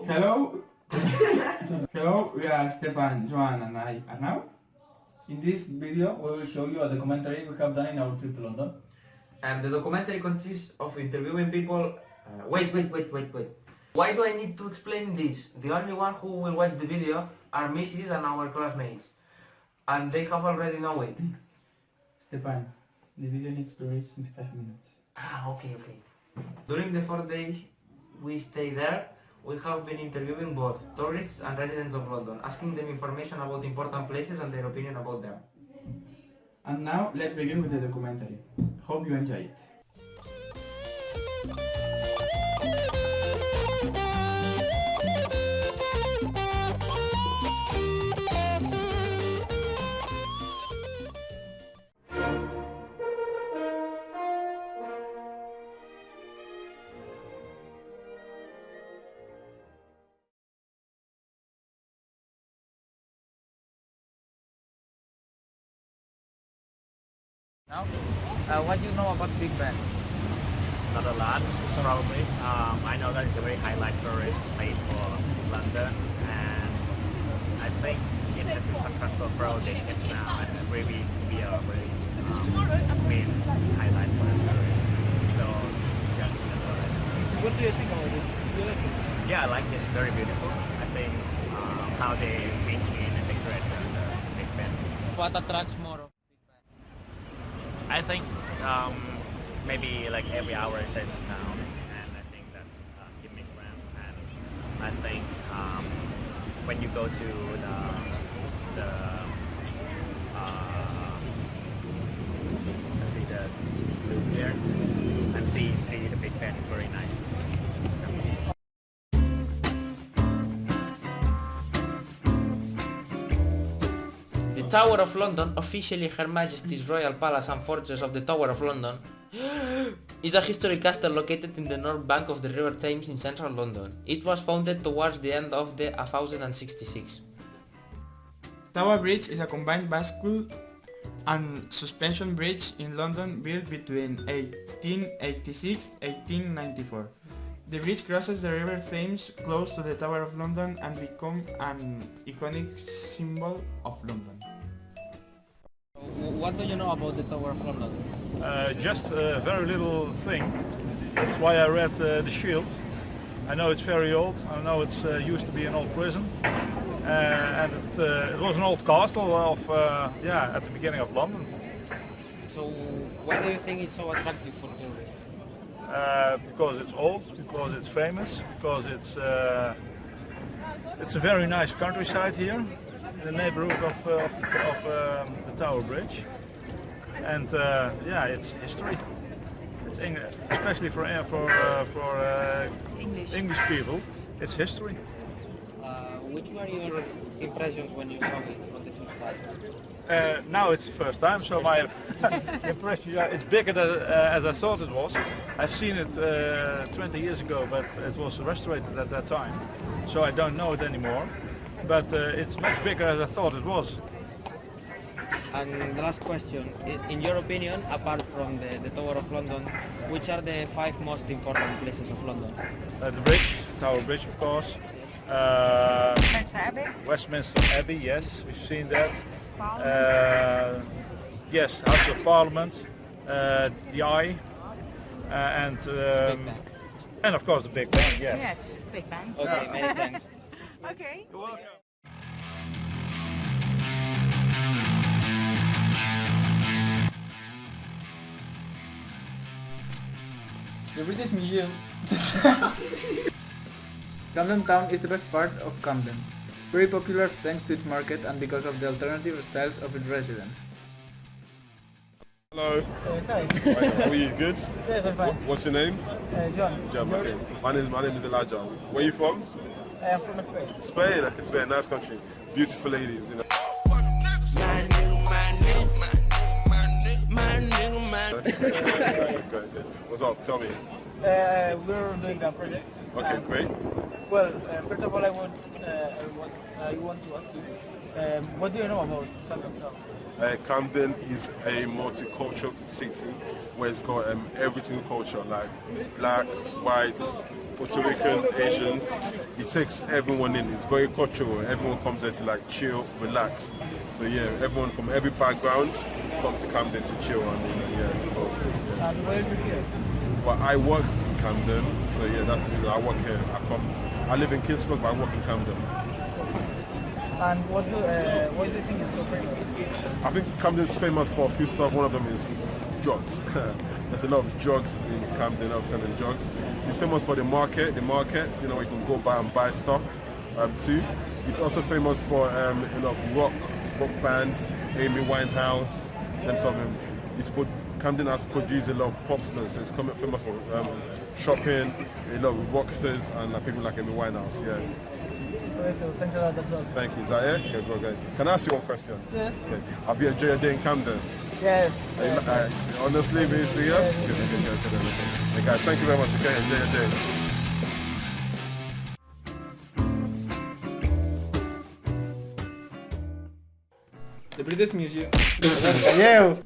Hello. Hello, we are Stepan, Joan and I, Arnau. In this video, we will show you a documentary we have done in our trip to London. And the documentary consists of interviewing people... Wait. Why do I need to explain this? The only one who will watch the video are Mrs. and our classmates. And they have already know it. Stepan, the video needs to reach 25 minutes. Okay. During the 4 days we stay there, we have been interviewing both tourists and residents of London, asking them information about important places and their opinion about them. And now, let's begin with the documentary. Hope you enjoy it. Now, what do you know about Big Ben? Not a lot, probably. I know that it's a very highlight tourist place for London, and I think it has been successful for decades now, and it really be a very main highlight for the tourists. So, yeah, that's all I know. What do you think about it? Do you like it? Yeah, I like it. It's very beautiful. I think how they maintain and decorate the Big Ben. What attracts more of Big Ben? I think maybe like every hour there's a sound, and I think that's gimmick ramp. And I think when you go to the see the loop there and see the Big Ben, it's very nice. The Tower of London, officially Her Majesty's Royal Palace and Fortress of the Tower of London, is a historic castle located in the north bank of the River Thames in central London. It was founded towards the end of the 1066. Tower Bridge is a combined bascule and suspension bridge in London built between 1886 and 1894. The bridge crosses the River Thames close to the Tower of London and becomes an iconic symbol of London. What do you know about the Tower of London? Just a very little thing. That's why I read The Shield. I know it's very old. I know it's used to be an old prison. And it was an old castle of, at the beginning of London. So, why do you think it's so attractive for tourists? Because it's old, because it's famous, because it's a very nice countryside here in the neighborhood of the Tower Bridge. And it's history. It's especially for English people. It's history. Which were your impressions when you saw it on the first time? Now it's the first time, so my impression, it's bigger than as I thought it was. I've seen it 20 years ago, but it was restored at that time, so I don't know it anymore. But it's much bigger as I thought it was. And the last question, in your opinion, apart from the Tower of London, which are the 5 most important places of London? The bridge, Tower Bridge of course. Westminster Abbey, yes, we've seen that. Yes, House of Parliament, the Eye, and of course the Big Ben, yes. Yes, Big Ben. Okay, many thanks. Okay. You're welcome. The British Museum. Camden Town is the best part of Camden. Very popular thanks to its market and because of the alternative styles of its residents. Hello. Hi. How are you? Good? Yes, I'm fine. What's your name? John. John. Okay. My name is Elijah. Where are you from? I am from Spain. Spain. Okay, Spain. Nice country. Beautiful ladies. You know. Okay. What's up? Tell me. We're doing a project. Okay, great. Well, first of all, I want to ask you, what do you know about Camden Town? Camden is a multicultural city where it's got every single culture, like black, white, Puerto Rican, Asians. He takes everyone in. It's very cultural. Everyone comes there to like chill, relax. So yeah, everyone from every background comes to Camden to chill. I mean, yeah. So, yeah. And where are you here? Well, I work in Camden, so yeah, that's the reason I work here. I live in King's Cross, but I work in Camden. And why do you think it's so famous? I think Camden's famous for a few stuff. One of them is drugs. There's a lot of drugs in Camden, of selling drugs. It's famous for the market, you know, you can go by and buy stuff too. It's also famous for you know, rock bands, Amy Winehouse, them sort of. Camden has produced a lot of pop stars, so it's famous for shopping, a lot of rock stars and people like Amy Winehouse, yeah. Okay, so thanks a lot, that's all. Thank you. Is that it? Okay, go. Can I ask you one question? Yes. Okay. Have you enjoyed your day in Camden? Yes. Honestly, being serious? Good. Hey guys, thank you very much. Okay, enjoy your day. The British Museum.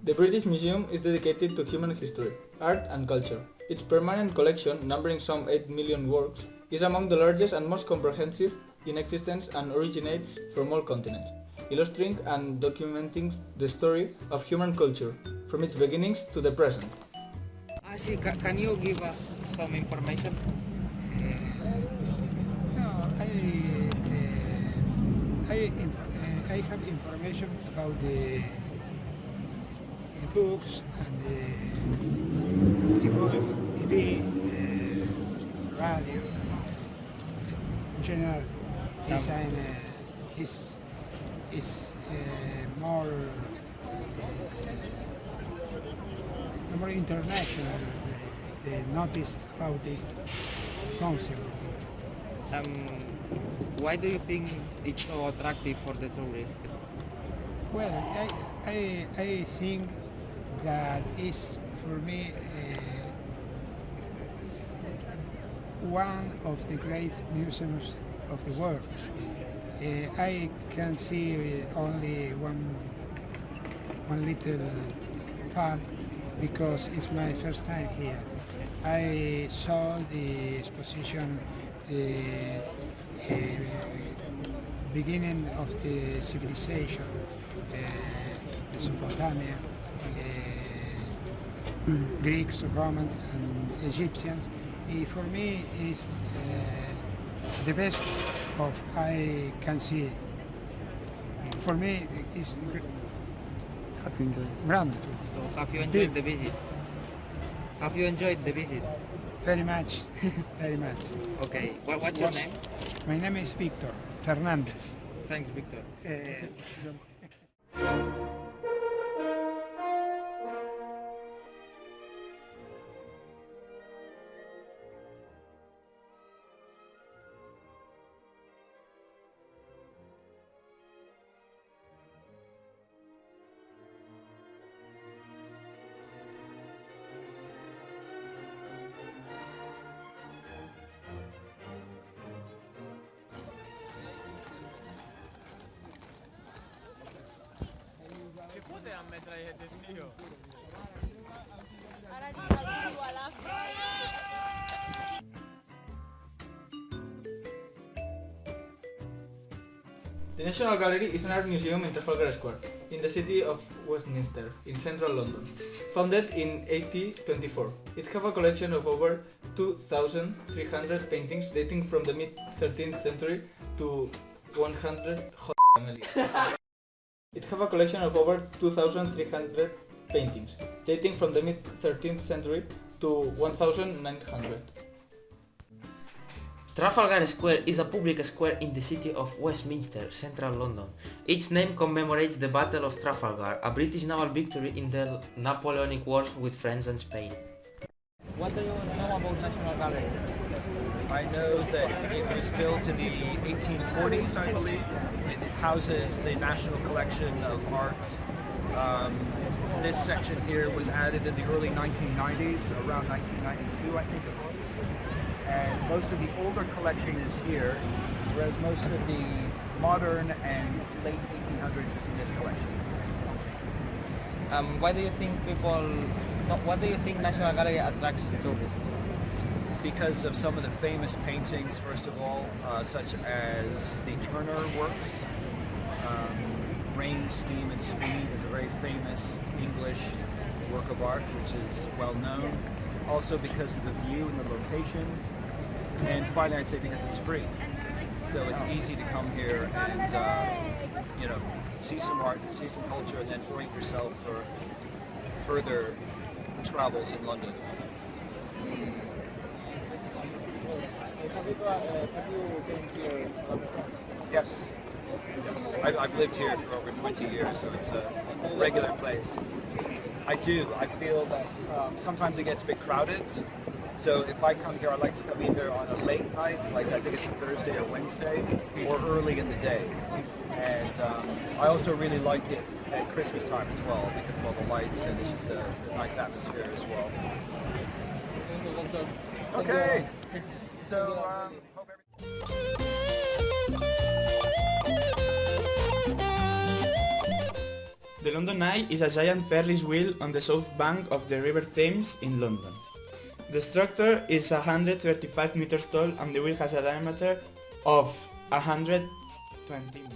The British Museum is dedicated to human history, art and culture. Its permanent collection, numbering some 8 million works, is among the largest and most comprehensive in existence and originates from all continents, illustrating and documenting the story of human culture from its beginnings to the present. I see. Can you give us some information? No, I have information about the books and the TV, radio. In general, design is more international. The notice about this concept. Why do you think it's so attractive for the tourist? Well, I think that is for me one of the great museums of the world. I can see only one little part because it's my first time here. I saw the exposition, the beginning of the civilization, Mesopotamia, Greeks, Romans, and Egyptians. For me, is the best of I can see. For me, it's wonderful. So have you enjoyed the visit? Have you enjoyed the visit? Very much, very much. Okay. What's your name? My name is Victor Fernandez. Thanks, Victor. The National Gallery is an art museum in Trafalgar Square, in the city of Westminster, in central London. Founded in 1824, it has a collection of over 2,300 paintings dating from the mid-13th century to 100. It has a collection of over 2,300 paintings dating from the mid-13th century to 1,900. Trafalgar Square is a public square in the city of Westminster, central London. Its name commemorates the Battle of Trafalgar, a British naval victory in the Napoleonic Wars with France and Spain. What do you know about National Gallery? I know that it was built in the 1840s, I believe. It houses the National Collection of Art. This section here was added in the early 1990s, around 1992 I think it was. And most of the older collection is here, whereas most of the modern and late 1800s is in this collection. Why do you think National Gallery attracts tourists? because of some of the famous paintings, first of all, such as the Turner works. Rain, Steam and Speed is a very famous English work of art which is well known. Also because of the view and the location. And finally I'd say because it's free. So it's easy to come here and see some art, see some culture, and then orient yourself for further travels in London. Have you been here? Yes. I've lived here for over 20 years, so it's a regular place. I do. I feel that sometimes it gets a bit crowded. So if I come here, I like to come either on a late night, like I think it's a Thursday or Wednesday, or early in the day. And I also really like it at Christmas time as well, because of all the lights, and it's just a nice atmosphere as well. Okay. So, hope The London Eye is a giant Ferris wheel on the south bank of the River Thames in London. The structure is 135 meters tall and the wheel has a diameter of 120 meters.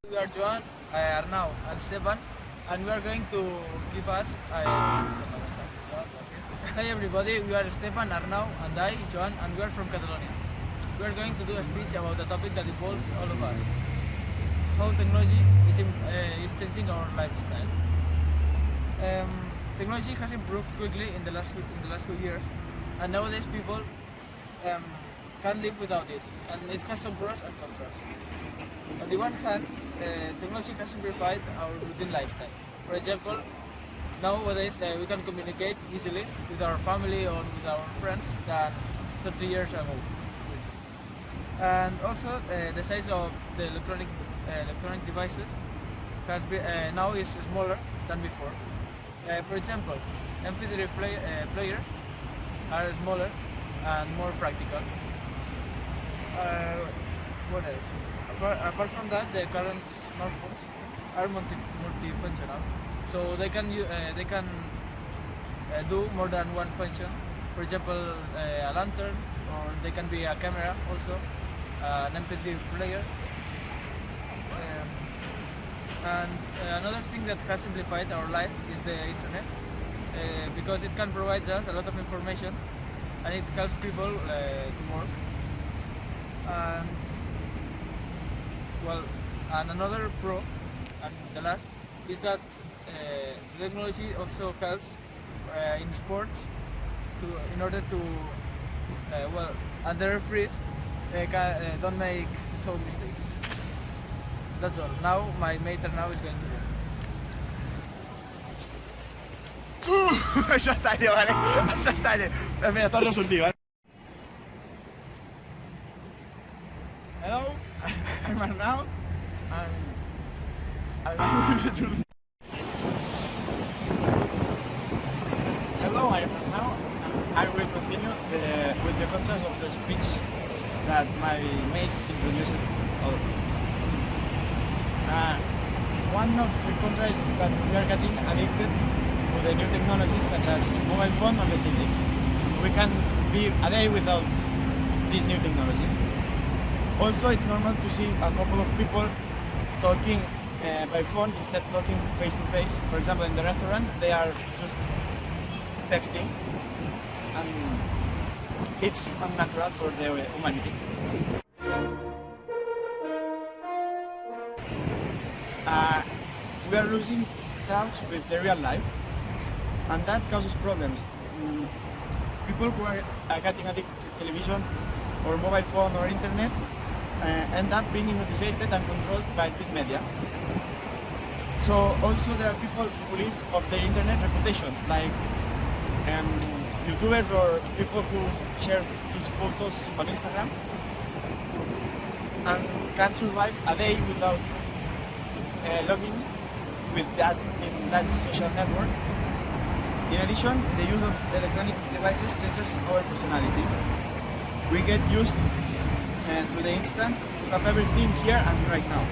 We are Joan, Arnau and Stepan, and we are going to give us Hi everybody, we are Stepan, Arnau and I, Joan, and we are from Catalonia. We are going to do a speech about a topic that involves all of us. How technology is changing our lifestyle. Technology has improved quickly in the last few years, and nowadays people can't live without it, and it has some pros and cons. On the one hand, technology has simplified our routine lifestyle. For example, nowadays we can communicate easily with our family or with our friends than 30 years ago. And also the size of the electronic devices has been, now is smaller than before. For example, MP3 players are smaller and more practical. What else? Apart from that, the current smartphones are multifunctional, so they can do more than one function. For example, a lantern, or they can be a camera also, an MP3 player. And another thing that has simplified our life is the internet, because it can provide us a lot of information and it helps people to work. And another pro, and the last, is that technology also helps in sports in order to, and the referees don't make so mistakes. That's all. Now my mate Arnau is going to Ya está, tío, vale. Ya está, tío. Mira, todo resuelto, ¿vale? Hello, I'm Arnau, and Hello, I'm Arnau, and I will continue with the content of the speech that my mate introduced all of you. One of the contras is that we are getting addicted to the new technologies such as mobile phone and the TV. We can be a day without these new technologies. Also, it's normal to see a couple of people talking by phone instead of talking face to face. For example, in the restaurant, they are just texting, and it's unnatural for the humanity. We are losing touch with the real life, and that causes problems. People who are getting addicted to television or mobile phone or internet end up being hypnotized and controlled by this media. So also there are people who live off their internet reputation, like YouTubers or people who share his photos on Instagram and can't survive a day without logging with that in that social networks. In addition, the use of electronic devices changes our personality. We get used to the instant, to have everything here and right now.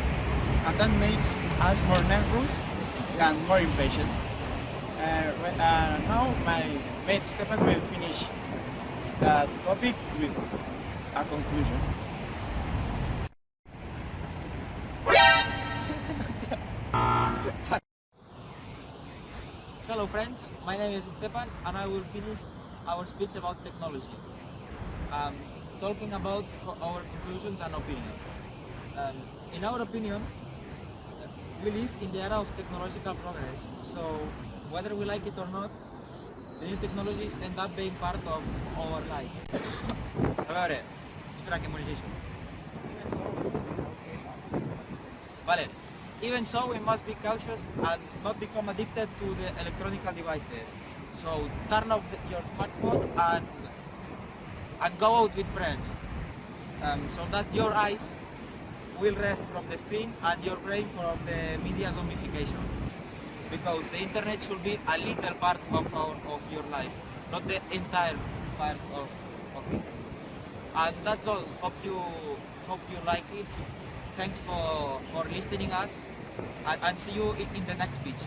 and that makes us more nervous and more impatient. Now my mate Stepan will finish the topic with a conclusion. Hello friends, my name is Stepan and I will finish our speech about technology. Talking about our conclusions and opinion. In our opinion, we live in the era of technological progress, so whether we like it or not, the new technologies end up being part of our life. Espera que monetization. Vale. Even so, we must be cautious and not become addicted to the electronic devices. So turn off your smartphone and go out with friends, so that your eyes will rest from the screen and your brain from the media zombification. Because the internet should be a little part of your life, not the entire part of it. And that's all. Hope you like it. Thanks for listening us, and see you in the next speech.